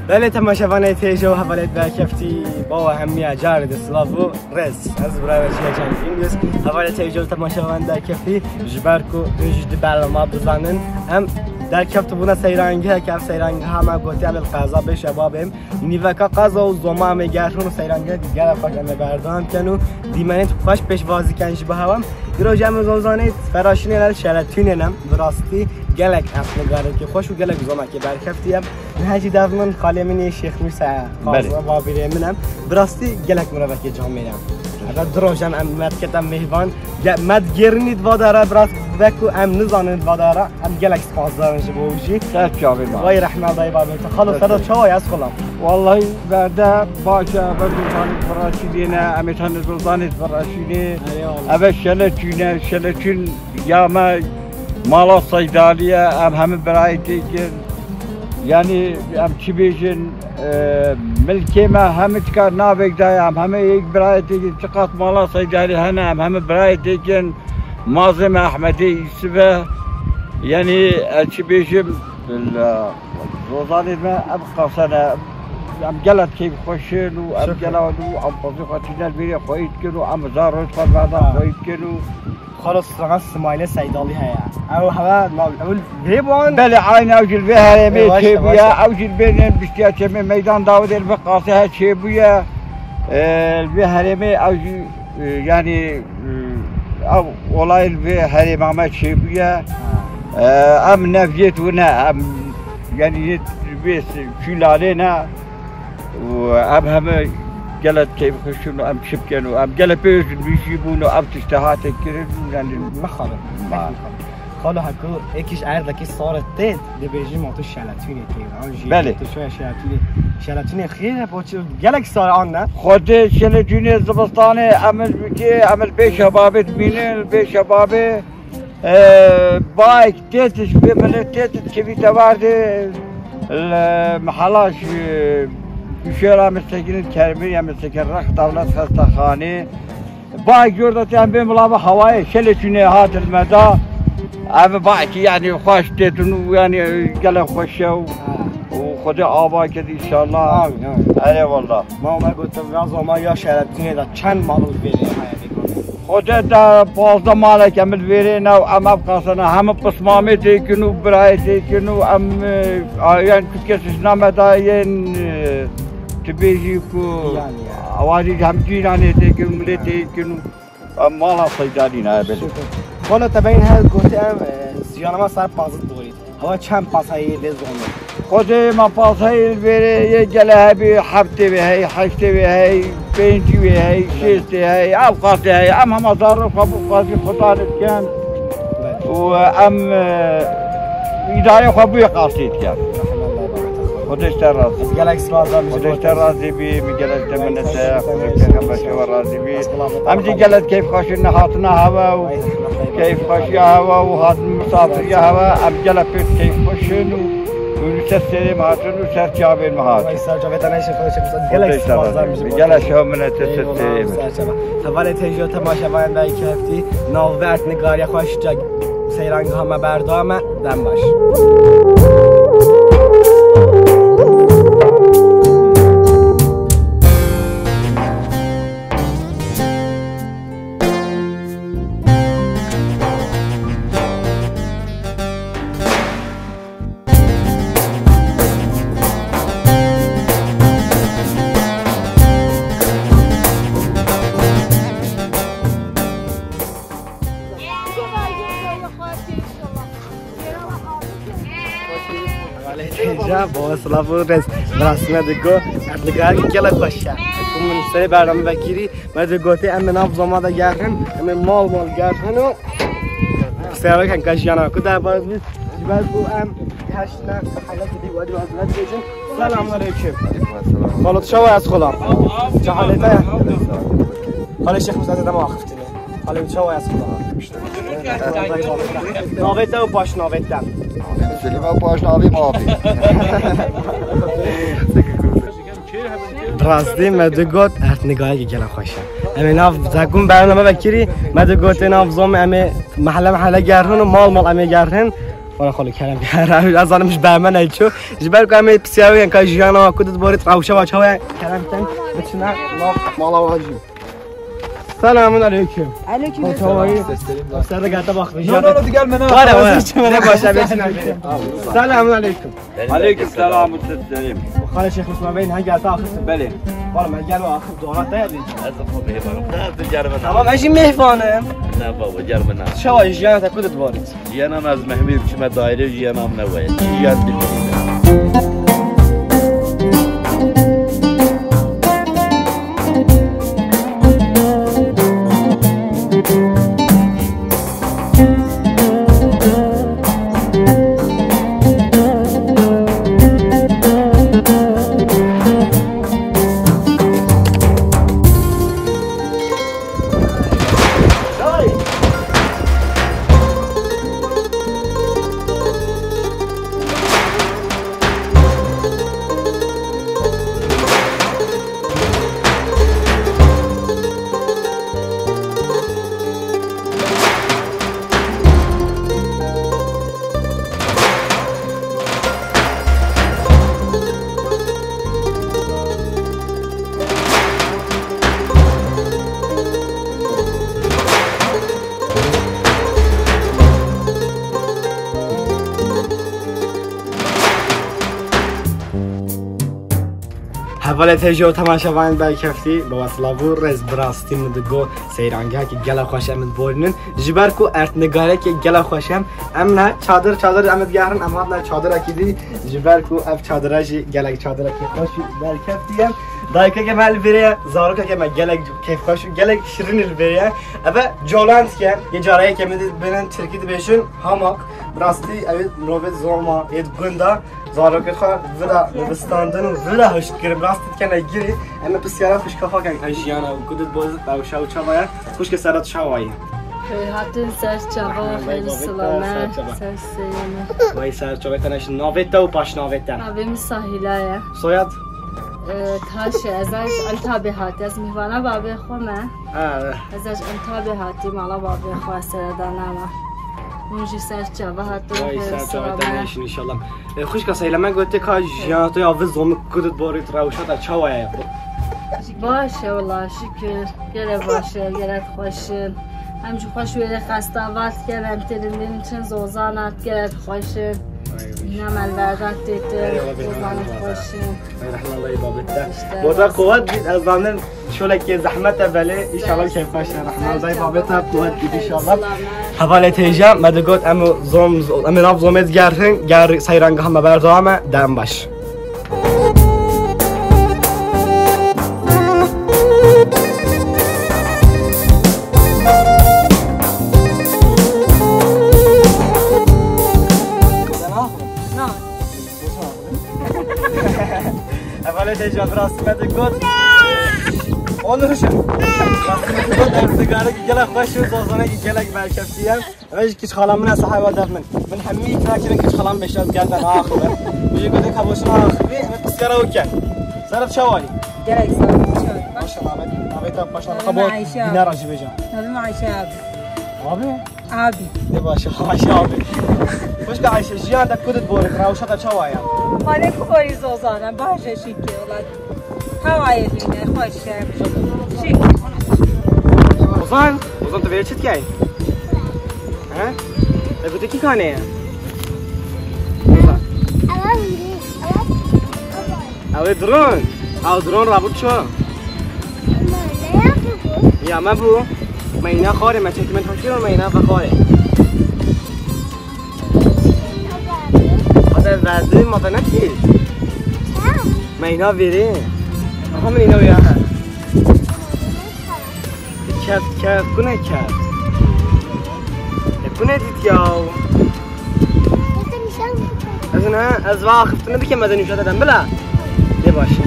بله تماشاوان تیجو حوالت به کفتی با اهمیت جارد سلاو رز از برای چند فیلمز حوالت تیجو تماشاوان در کفتی جبرکو رجد برنامه بزنن هم در کفت بونا سیرانگه کف سیرانگه همه گوتی علی القضا به شبابم نیوکا قضا و زما میگردون و سیرانگه دیگر فاکنه بردان کنو دیمانیت خوش پیشوازی کنش به هوام گرو جمع زوزانیت فراشینی لال شلتونینم براستی گلک افنگاره که خوش و گلک زما که برکفتیم نهجی دفمن خاله منی شیخ میسا قاضا بابیره منم براستی گلک مرا که جام میرم اگر دروژم امت کتم مهوان مد گرنید واداره براست بکو ام نزانید واداره ام گلک سپاسدارنش بوجی صد جاوی ما وای رحمه الله بابیت خلاص صدا چای از خلام والله بعد باشه بزرگان فراشیدینه امیتان زوزانیت فراشیدی اول شلتون یا مالا صیدالیه ام همه برایتی که یعنی ام چی بیشن ملکی ما همه چکار نابک دای ام همه یک برایتی که چقدر مالا صیدالی هنه ام همه برایتی که مازم احمدی یوسفه یعنی چی بیشم روزانی ما ام قصنه ام گلت کیف خوشن و ام گلت و ام بازی خاطینه بیری خواهید کنو ام زار روز خواهد بعدا خواهید کنو خلاص رقص سمایل سیدالی هیا او هوا اول بیبان بله عین اوجل به هرمی چه بویا اوجل بین بشتیا چه میدان داود البقاسه ها چه بویا به هرمی اوجل یعنی او ولای به هرمی ما چه بویا ام نفیت و نه ام یعنی بیس شلاله نه و ام همه گلت کیف خوشون و ام شب کنو ام گلت پیش بیشیبون و ام تشتهات کرد یعنی مخالف خاله هکو یکیش عرض کی صارت تید دبیجی موتو شلاتونی که بله تو شوی شلاتونی خیره با چه گلک سال آن نه خود شلاتونی زبستانه عمل میگه عمل به شبابت مینه به شبابه بايك تيتش بمن تيتش كيف تبارد المحلاش بشيرة مستكين كرمية مستكين رخ دولة خستخاني باقي جوردة بين ملابة هواي شلتني هات المدى أبي باقي يعني خوش تيتنو يعني قال خوشه وخذ آبا كده إن شاء الله. آمين. أيه والله. ما قلت بعض ما يا شرطني ده كان مال البيت. خدا دا پازده ماله که مل ویرینه و ام افقاسنه همه پسمامی تیکنو برای تیکنو ام آیان کسیش نمداین تبیجی کو آوازی هم جیرانی تیکنو ملی تیکنو ام مالا صیدانی نه بله. حالا تبین هر گوته زیانه ما سر پازد دارید. هوا چند پاسایی لزومه. خدا ما پاسایی ویره یه جله هبی هفته وی هشته وی پنجی وی شیسته هی افقاسته هی ام هم ازار فبقاسی خدا نکن و ام ایدای خوابی قاصید کرد. خودش در راضی. گلکس بازار خودش در راضی بی میگلت تمنته خودش همشه و راضی بی. ام دی گلت کیف خاشی نهاتنا هوا و کیف خاشی هوا و هات مسافری هوا ام گلت پیش کیف خاشن و سرسریم هاتن و سرچابین مهات. سرچابین تنهایش خودش گلکس بازار میشه. گلش هم من تسرسریم. حواله تیجو تماشاوان دایی که هفتی نوبت نگاری خوش جا سیرانگ همه بردامه دم باش. با اسلاف و رز براسمه دکو اتلگار کی کلا خوشه کمون سری برنامه بکیری بعد گوته ام ناف زماده گردن ام مال گردن و سری کن کاشیانا کدا باز نیست جبال کو ام هشنا حالا کدی وادی وادی بجن سلام علیکم خالد شو از خدا چه حالته حالا شیخ مصطفی دم آخفتنی حالا شو از خدا ناویته و باش ناویته سلیم و باش ناوی مافی راستی مدگوت ارت نگاهی که گلا خوشه امی ناف زکون برنامه بکیری مدگوت ناف زوم امی محله گرهن و مال امی گرهن ولی خالی کلم گرهن از آنمش برمن ایچو جبر که امی پسیاری که جیانا کدت بارید روشه و چهوه کلم تن بچنه ناف مالا واجی سلام علیکم. علیکم السلام. سر گرده باخت. نه دیگر منم. آره چه باشه بچنه. سلام علیکم. علیکم السلام و تسلیم. خاله شیخ مسلم بین هنگ گرده آخر. بله. والا من گرده آخر دورات دادی. از خوب میفهمم. نه جرمه. تمام اجی میفهمم. نه بابا جرمه نه. شو جیان تا کدت بارید. جیانم از محمود چه دایره جیانم نباید. جیان دیدی. حواله تیجو تماشاوان با کفتی با وصلابو رز براستی مدگو سیرانگه که گلا خوش امد بورنن جبر کو ارت نگاره که گلا خوشم ام نه چادر امد گهرن اما نه چادر اکیدی جبر کو اف چادرجی گلا چادر که خوش در کفتیم دایکه که مال بره زارو که من گلا کیف خوش گلا شیرین البره ابا جولانت که یه جاره که میدید بینن ترکیت بهشون هماک براستی اوید نوبت زوما ید گندا زارو که خواهد ولا بستاندن و ولا هشت کرد راستید که نگیری اما بسیار خوش کافا کن هجیانا و کدت باز باوشا و چاوایا خوش که سرات شاوایی هاتون سر چاوا خیلی سلامه سر سیمه وای سر چاوا تنش ناویتا و پاش ناویتا نویم ساحله سویاد تاشه ازش انتابه هاتی از میوانه بابه خومه ازش انتابه هاتی مالا بابه خواه سردانه اونجی سر چاوه هاتو ان شاء الله خوش کسی لما گفته که جیانتو یا وزوم کدت بارید روشات از چاوه یا باشه والله شکر گره باشه گره خوشه همجو خوش ویره خسته وقت گرم ترمین چند زوزانت گره خوشه نعمل وردات دیتر زوزانت خوشه رحمه الله بابته بودا قوت بید از زمین شلکی زحمت ولی ایشالله که خوشه رحمه الله بابته قوت بید ایشالله حواله تیجا مدگوت امو ناف زومید گردن گر سیرانگه همه بردامه دم باش حواله تیجا براستی مدگوت Onuruşum. Dertgâre gele xoş zozana gele berkefsiyem. Ve kiç xalamına sahibi dermin. Ben hemmi krakirin kiç xalam beşaz gelden axir. Bizi gödük haboşuna axir. Ve qıskara oken. Zarf şavali. Gerek sana. Maşallah Ahmet. Ahmet abi başına xabor. Dinar acı becan. Nabim Ayşe abi. Abi? Abi. Ne başı Ayşe abi. Hoş geldin Ayşe. Jiyan da kudet boru. Ravşata çavaya. Bana koyu zozana başı şiki ola. Havaya dine hoş şiki. Ozan تو بیای چیت کی؟ ها؟ بگو تو کی کانه؟ اوه درون. او درون رابط شو. یا ما بو. ما اینا خاره ما چکی من تاکیر ما اینا فخاره. خدا وزی ما بناکی. ما اینا ویری. آها من اینا ویا. کف کنه کف. کنه دیت یاو. از نه از واقف تو نبی که مدنی شده دم بله. دی باشه.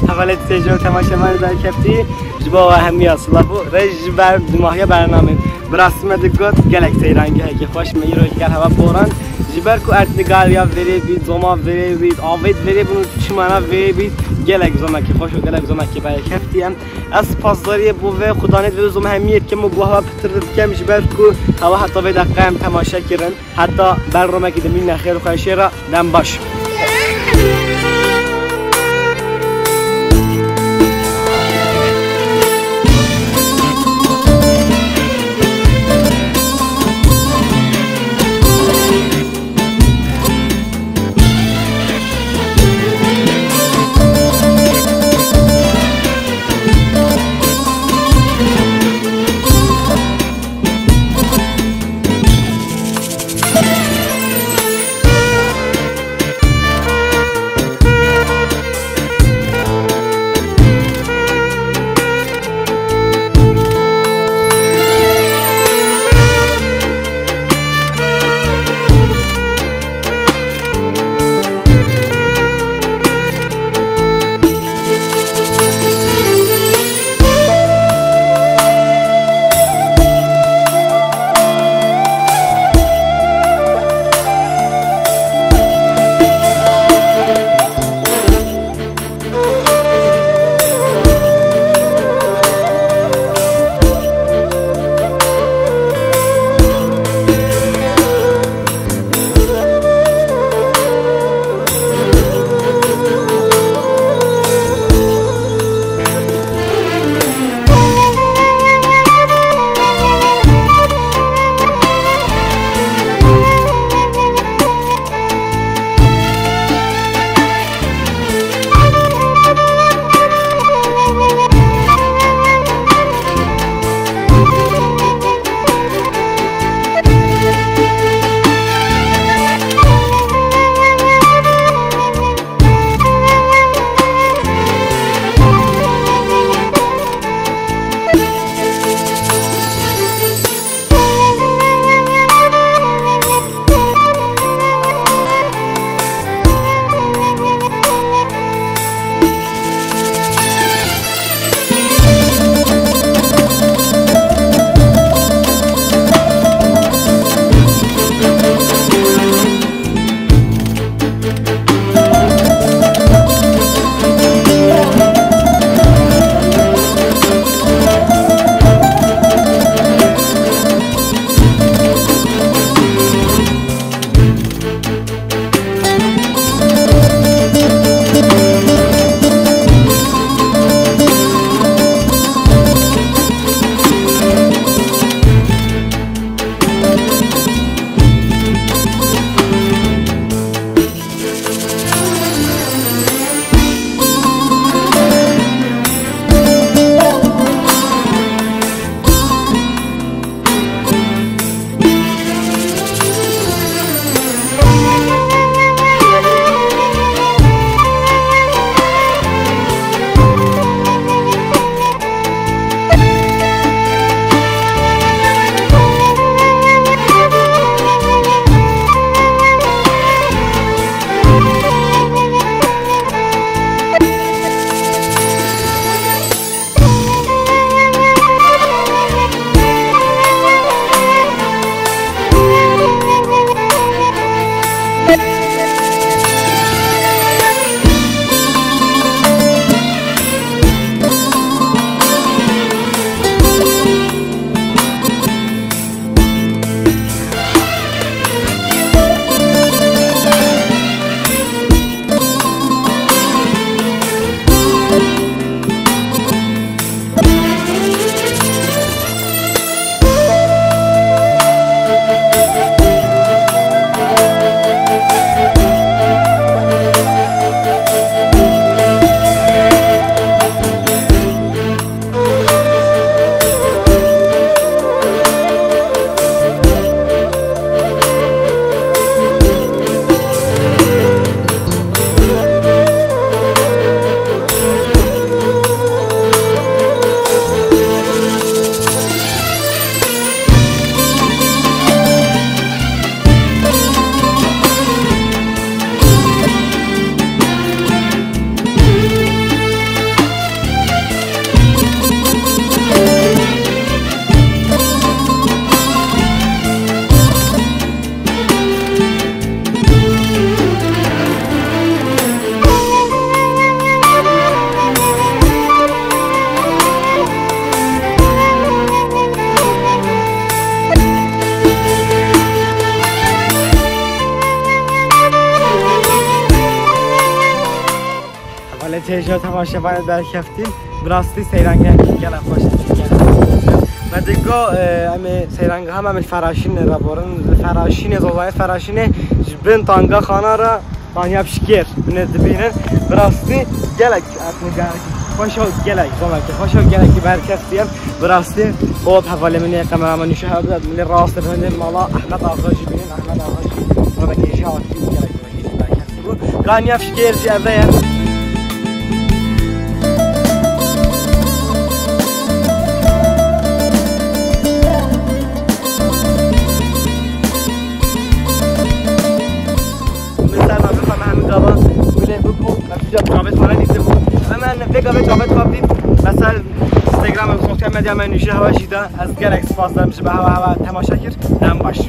حواله تیجو تماشا من در کفتی جبا و همی اصلا بو رج بر دماغی برنامه براستی مدگوت گلک تیرانگی هی که خوش میرو کل هوا بوران جبر کو ارتگالیا وری بید زما وری بید آوید وری بنو چمانا وری بید گلک زما که خوش و گلک زما که برای کفتی هم از پاسداری بو و خدانه وری زما همیت که مو گوها پترد کم جبر کو هوا حتی به دقیقه تماشا کردن حتی برنامه که دمین نخیر خوشی را دم باش تیجا تماشاوان برکفتیم براستی سیرانگه گله خوش و دیگه امی سیرانگه هم امی فراشین را بارن فراشین زوزای فراشین جبن تانگا خانه را تانیاب شکر ندبینن براستی گله اتنگار خوشو گله زمان که خوشو گله کی برکفتیم براستی خوب حواله منی کامرمان نشهد من راست من مالا احمد آقا جبین احمد آقا جبین و بکیجا گله برکفتیم تانیاب شکر جبه مثلا اینستاگرام سوشال مدیا من نوشته هوا جیدا از گلکس فاز دارم به هوا تماشا کرد دم باش